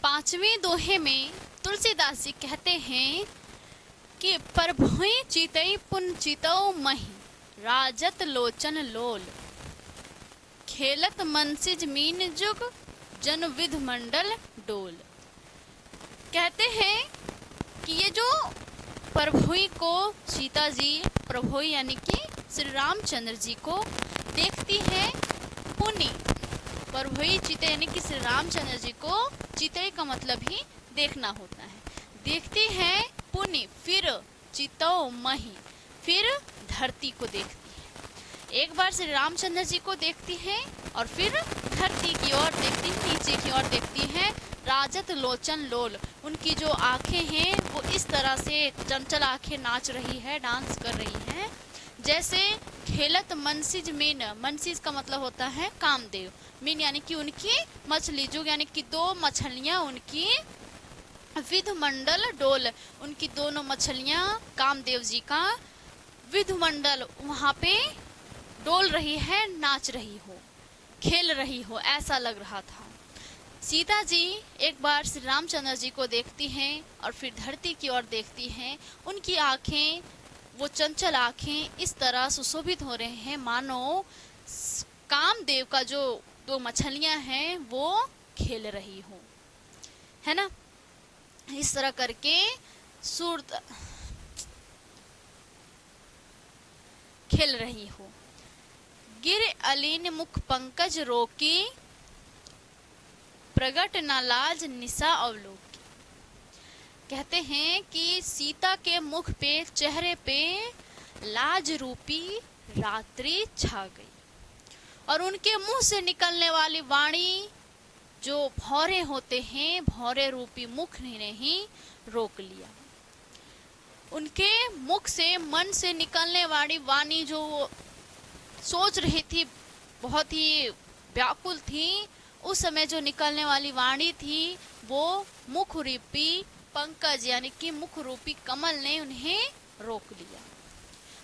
पांचवें दोहे में तुलसीदास जी कहते हैं कि प्रभुई चितई पुन चितौ मही राजत लोचन लोल खेलत मनसिज मीन जुग जन विध मंडल डोल। कहते हैं कि ये जो प्रभुई को सीता जी, प्रभुई यानी कि श्री रामचंद्र जी को देखती है पुनि, प्रभुई चिते यानी कि श्री रामचंद्र जी को, चिते का मतलब ही देखना होता है, देखती है पुनि फिर चितौ मही, फिर धरती को देखती है। एक बार श्री रामचंद्र जी को देखती है और फिर धरती की ओर देखती है, नीचे की ओर देखती है। राजत लोचन लोल, उनकी जो आंखें हैं वो इस तरह से चंचल आंखें नाच रही है, डांस कर रही है, जैसे खेलत मनसिज मीन, मनसिज का मतलब होता है कामदेव, मीन यानी कि उनकी मछली, जो यानी कि दो मछलियां उनकी, विध मंडल डोल, उनकी दोनों मछलियां कामदेव जी का विध मंडल वहां पे डोल रही है, नाच रही हो, खेल रही हो, ऐसा लग रहा था। सीता जी एक बार श्री रामचंद्र जी को देखती हैं और फिर धरती की ओर देखती हैं। उनकी आंखें, वो चंचल आंखें इस तरह सुशोभित हो रहे हैं मानो कामदेव का जो दो मछलियां हैं वो खेल रही हो, है ना। इस तरह करके सूरत खेल रही हो। गिर अलीन मुख पंकज रोकी प्रगट न लाज निशा अवलोकी। कहते हैं कि सीता के मुख पे, चेहरे पे लाज रूपी रात्रि छा गई और उनके मुंह से निकलने वाली वाणी जो भौरे होते हैं, भौरे रूपी मुख ने ही रोक लिया। उनके मुख से, मन से निकलने वाली वाणी जो सोच रही थी, बहुत ही व्याकुल थी, उस समय जो निकलने वाली वाणी थी वो मुख रूपी पंकज यानी कि मुख रूपी कमल ने उन्हें रोक लिया।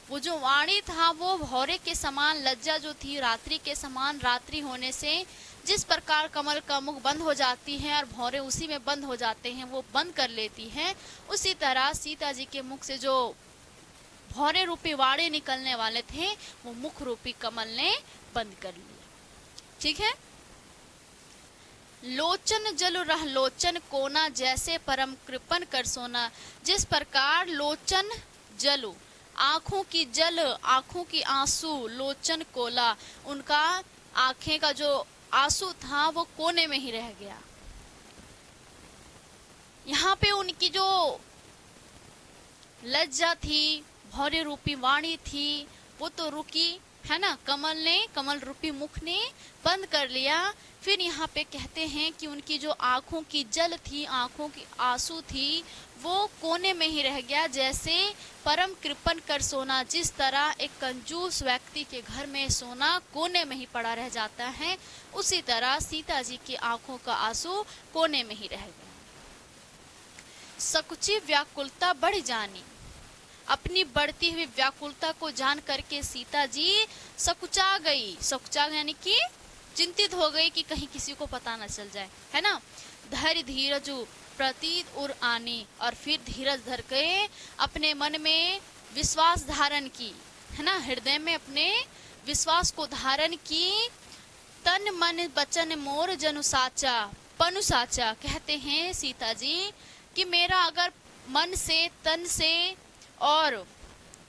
वो जो वाणी था वो भौरे के समान, लज्जा जो थी रात्रि के समान, रात्रि होने से जिस प्रकार कमल का मुख बंद हो जाती है और भौरे उसी में बंद हो जाते हैं, वो बंद कर लेती हैं, उसी तरह सीता जी के मुख से जो भौरे रूपी वाणी निकलने वाले थे वो मुख रूपी कमल ने बंद कर लिया। ठीक है। लोचन जल रह लोचन कोना जैसे परम कृपन कर सोना। जिस प्रकार लोचन जलु, आंखों की जल, आंखों की आंसू, लोचन कोला, उनका आंखें का जो आंसू था वो कोने में ही रह गया। यहाँ पे उनकी जो लज्जा थी, भौरे रूपी वाणी थी, वो तो रुकी, है ना। कमल ने, कमल रूपी मुख ने बंद कर लिया। फिर यहाँ पे कहते हैं कि उनकी जो आंखों की जल थी, आंखों की आंसू थी, वो कोने में ही रह गया। जैसे परम कृपन कर सोना, जिस तरह एक कंजूस व्यक्ति के घर में सोना कोने में ही पड़ा रह जाता है, उसी तरह सीता जी की आंखों का आंसू कोने में ही रह गया। सकुची व्याकुलता बढ़ जानी, अपनी बढ़ती हुई व्याकुलता को जान करके सीता जी सकुचा गई। सकुचा यानी कि चिंतित हो गई कि कहीं किसी को पता न चल जाए, है ना। धैर्य धीरजु प्रतीत उर आनी, और फिर धीरज धर के अपने मन में विश्वास धारण की, है ना, हृदय में अपने विश्वास को धारण की। तन मन बचन मोर जनु साचा, पनु साचा। कहते हैं सीता जी कि मेरा अगर मन से, तन से और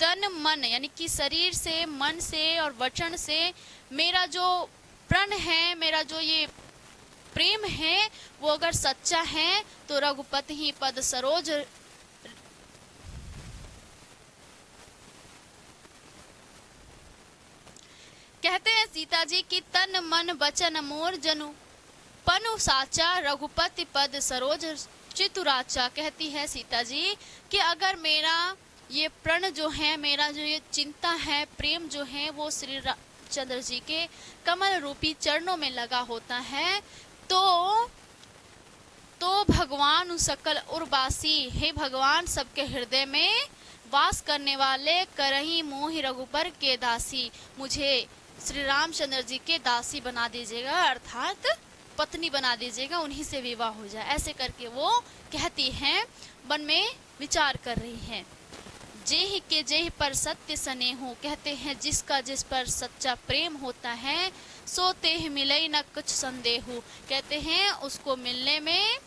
तन मन यानी कि शरीर से, मन से और वचन से मेरा जो प्रण है, मेरा जो ये प्रेम है, वो अगर सच्चा है तो रघुपति ही पद सरोज, कहते हैं सीता जी की तन मन वचन मोर जनु पनु साचा, रघुपति पद सरोज चितुराचा। कहती है सीता जी कि अगर मेरा ये प्रण जो है, मेरा जो ये चिंता है, प्रेम जो है, वो श्री रामचंद्र जी के कमल रूपी चरणों में लगा होता है, तो भगवान सकल उर्वासी, हे भगवान सबके हृदय में वास करने वाले, करही मोहि रघुबर के दासी, मुझे श्री रामचंद्र जी के दासी बना दीजिएगा, अर्थात पत्नी बना दीजिएगा, उन्हीं से विवाह हो जाए। ऐसे करके वो कहती हैं, मन में विचार कर रही हैं। जेहि के जेहि पर सत्य स्नेह, कहते हैं जिसका जिस पर सच्चा प्रेम होता है, सो तेह मिले न कुछ संदेह। कहते हैं उसको मिलने में,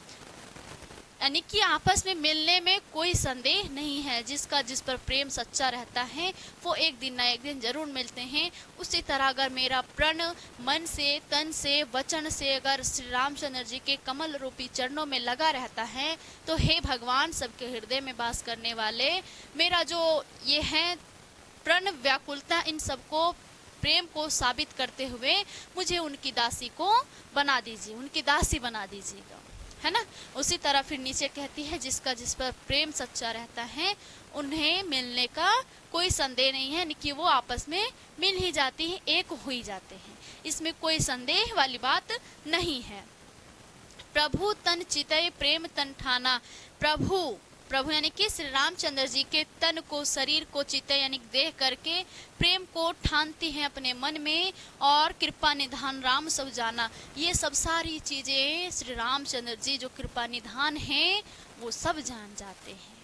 यानी कि आपस में मिलने में कोई संदेह नहीं है। जिसका जिस पर प्रेम सच्चा रहता है वो एक दिन ना एक दिन जरूर मिलते हैं। उसी तरह अगर मेरा प्रण मन से, तन से, वचन से अगर श्री रामचंद्र जी के कमल रूपी चरणों में लगा रहता है, तो हे भगवान, सबके हृदय में वास करने वाले, मेरा जो ये है प्रण व्याकुलता, इन सबको प्रेम को साबित करते हुए मुझे उनकी दासी को बना दीजिए, उनकी दासी बना दीजिएगा, है ना। उसी तरह फिर नीचे कहती है, जिसका जिस पर प्रेम सच्चा रहता है उन्हें मिलने का कोई संदेह नहीं है, कि वो आपस में मिल ही जाती है, एक हो ही जाते हैं, इसमें कोई संदेह वाली बात नहीं है। प्रभु तन चितय प्रेम तन ठाना, प्रभु प्रभु यानी कि श्री रामचंद्र जी के तन को, शरीर को चितय यानी देख करके प्रेम को ठानती हैं अपने मन में, और कृपा निधान राम सब जाना, ये सब सारी चीजें श्री रामचंद्र जी जो कृपा निधान हैं वो सब जान जाते हैं।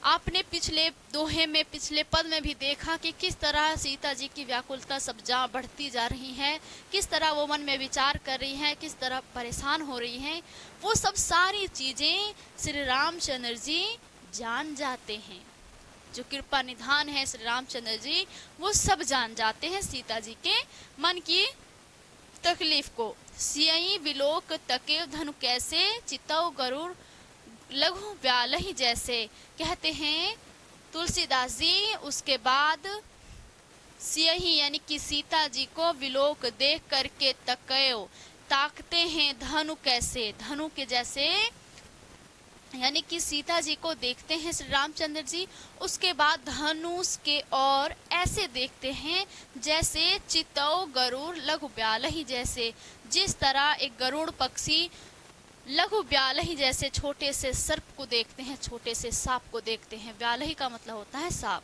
आपने पिछले दोहे में, पिछले पद में भी देखा कि किस तरह सीता जी की व्याकुलता सब बढ़ती जा रही है, किस तरह वो मन में विचार कर रही हैं, किस तरह परेशान हो रही हैं। वो सब सारी चीजें श्री रामचंद्र जी जान जाते हैं। जो कृपा निधान है श्री रामचंद्र जी, वो सब जान जाते हैं सीता जी के मन की तकलीफ को। सियई विलोक तके धनु कैसे, चितौ गरुड़ लघु व्यालही जैसे, कहते हैं तुलसीदास जी। उसके बाद सियही यानी कि सीता जी को विलोक देख करके तकयो, ताकते हैं धनु कैसे, धनु के जैसे, यानी कि सीता जी को देखते हैं श्री रामचंद्र जी। उसके बाद धनुष के और ऐसे देखते हैं जैसे चितौ गरुड़ लघु व्यालही जैसे, जिस तरह एक गरुड़ पक्षी लघु व्यालही जैसे छोटे से सर्प को देखते हैं, छोटे से सांप को देखते हैं। व्यालही का मतलब होता है सांप,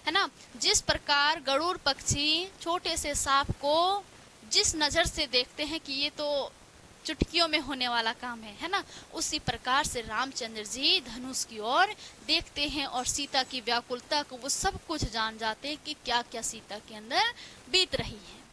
है ना। जिस प्रकार गरुड़ पक्षी छोटे से सांप को जिस नज़र से देखते हैं कि ये तो चुटकियों में होने वाला काम है ना, उसी प्रकार से रामचंद्र जी धनुष की ओर देखते हैं और सीता की व्याकुलता को वो सब कुछ जान जाते हैं कि क्या क्या सीता के अंदर बीत रही है।